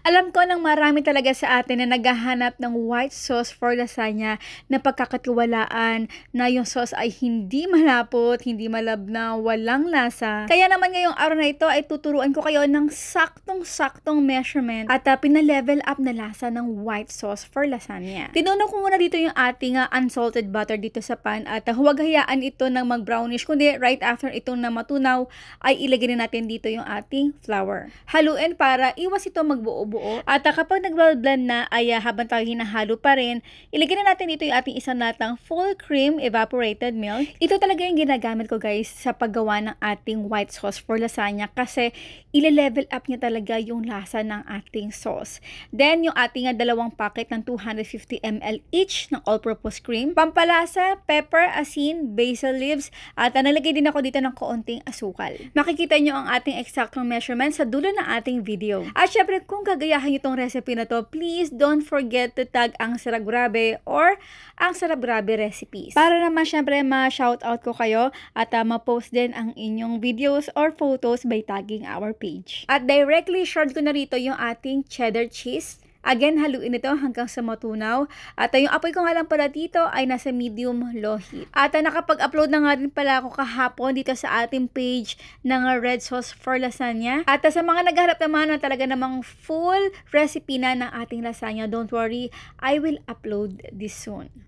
Alam ko ng marami talaga sa atin na naghahanap ng white sauce for lasagna na pagkakatiwalaan, na yung sauce ay hindi malapot, hindi malabnaw, walang lasa. Kaya naman ngayong araw na ito ay tuturuan ko kayo ng saktong-saktong measurement at pinalevel up na lasa ng white sauce for lasagna. Tinunan ko muna dito yung ating unsalted butter dito sa pan at huwag hayaan ito ng mag-brownish, kundi right after itong na matunaw ay ilagay na natin dito yung ating flour. Haluin para iwas ito magbuo-buo. At kapag nag-blend na ay habang tayo hinahalo pa rin, ilagay na natin dito yung ating isang latang full cream evaporated milk. Ito talaga yung ginagamit ko guys sa paggawa ng ating white sauce for lasagna kasi ile-level up niya talaga yung lasa ng ating sauce. Then yung ating dalawang packet ng 250 ml each ng all-purpose cream, pampalasa, pepper, asin, basil leaves, at nalagay din ako dito ng kaunting asukal. Makikita nyo ang ating eksaktong measurement sa dulo ng ating video. At syempre, kung gagayahin nyo itong recipe na to, please don't forget to tag ang Sarap Grabe or ang Sarap Grabe recipes. Para naman syempre ma-shoutout ko kayo at ma-post din ang inyong videos or photos by tagging our page. At directly short ko na rito yung ating cheddar cheese. Again, haluin ito hanggang sa matunaw. At yung apoy ko nga lang pala dito ay nasa medium-low heat. At nakapag-upload na nga din pala ako kahapon dito sa ating page ng red sauce for lasagna. At sa mga naghahanap naman na talaga namang full recipe na ng ating lasagna, don't worry, I will upload this soon.